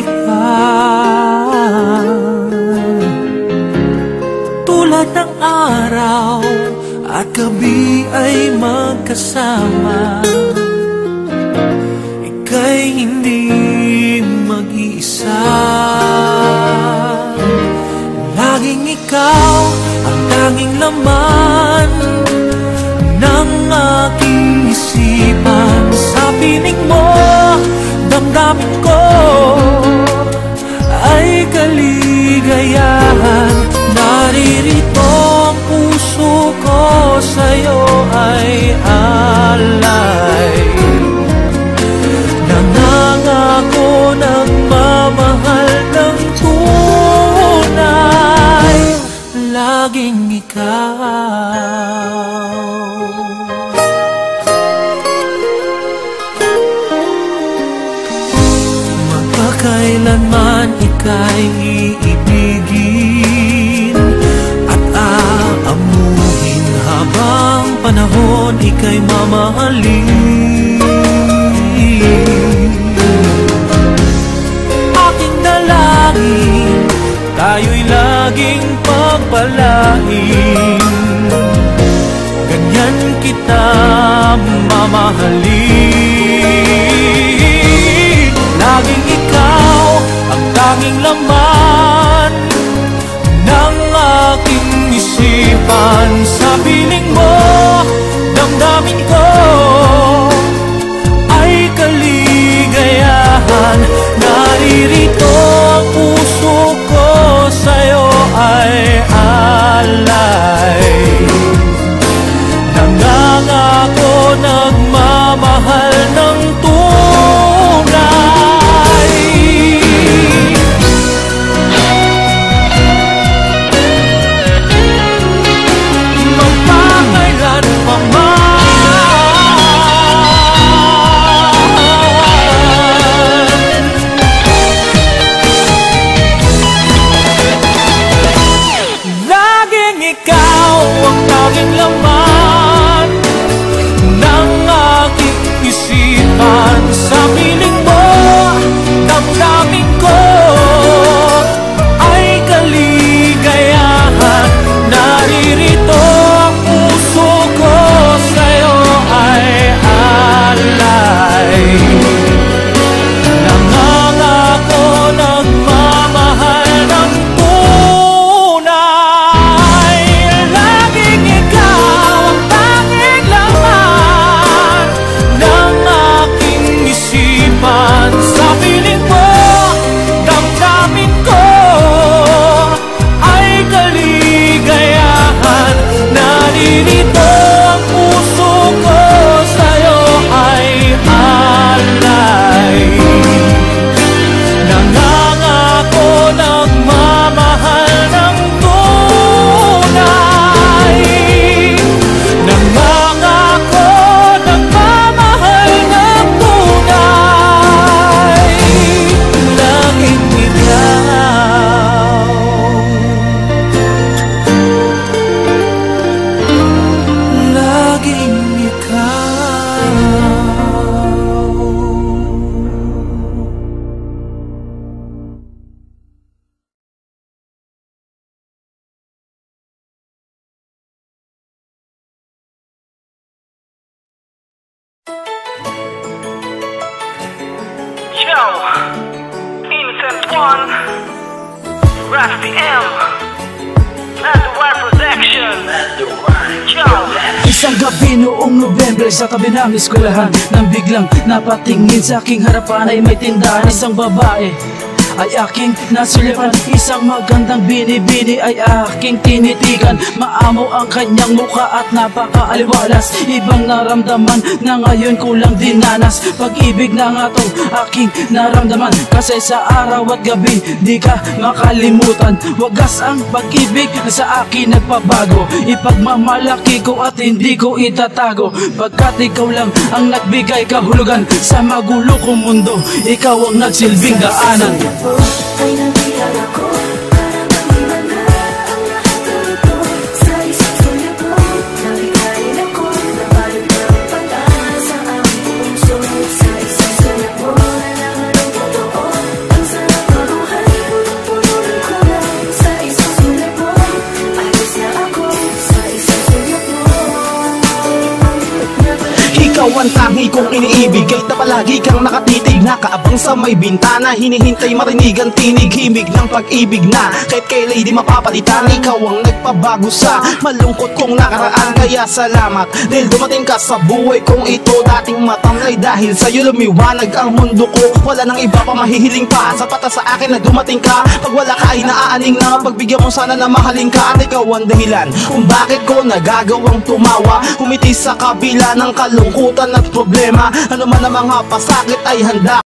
isipan. Tulad ng araw at gabi ay magkasama, ika'y hindi mag-iisa. Laging ikaw ang tanging laman ng aking isipan. Sa piling mo, damdamin ko ay kaligayahan. Naririto ang puso ko, sa'yo ay alay. Nangangako nagmamahal ng tunay, laging ikaw. Magpakailanman ika'y iibigin at aamuhin, habang panahon ika'y mamahalin. Aking dalangin, tayo'y laging pagpalain. Ganyan kita mamahalin. Laging ikaw ang tanging laman ng aking isipan. Sa piling mo, damdamin ko ay kaligayahan. Naririto ang puso ko, sa'yo ay alay. Nangangako nagmamahal ng tunay. Magpakailan pa man, laging ikaw ang tanging laman ng aking isipan. Sa piling mo, damdamin ko ay kaligayahan. Naririto ang puso ko, sa'yo ay alay. Nangangako nagmamahal ng tunay. Laging ikaw ang tanging laman ng aking isipan. Sa piling mo, damdamin ko ay kaligayahan. Naririto ang puso ko, sa'yo ay alay. Nangangako nagmamahal ng tunay. Nangangako nagmamahal ng tunay, laging ikaw. Laging ikaw. Yo, Innocent One, Rusty M, Landowar Protection. Yo, Isang gabi noong Nobyembre sa tabi ng eskwelahan, nang biglang napatingin sa aking harapan ay may tindahan. Isang babae ay aking nasulipan, isang magandang binibini ay aking tinitigan. Maamo ang kanyang mukha at napakaaliwalas, ibang naramdaman na ngayon ko lang dinanas. Pag-ibig na nga tong aking naramdaman, kasi sa araw at gabi di ka makalimutan. Wagas ang pag-ibig na sa akin nagpabago, ipagmamalaki ko at hindi ko itatago, pagkat ikaw lang ang nagbigay kahulugan sa magulo kong mundo. Ikaw ang nagsilbing daanan. Ay nabihag ako para maliwanag ang lahat ng ito. Sa isang sulit mo, nabigayin ako, nabalot ng pag-asa ang puso. Sa isang sulit mo, nalaman ang totoo, ang sarap kong iniibig, kahit na palagi kang nakatitig, nakaabang sa may bintana, hinihintay marinig ang tinig, himig ng pag-ibig na kahit kailan di mapapalitan. Ikaw ang nagpabago sa malungkot kong nakaraan, kaya salamat dahil dumating ka sa buhay kong ito. Dating matamlay dahil sa'yo lumiwanag ang mundo ko, wala nang iba pa mahihiling pa, sapat sa akin na dumating ka. Pag wala ka ay naaaning na, pagbigyan mo sana na mahalin ka. At ikaw ang dahilan kung bakit ko nagagawang tumawa, kumiti sa kabila ng kalungkutan at problema. Ano man ang mga pasakit ay handa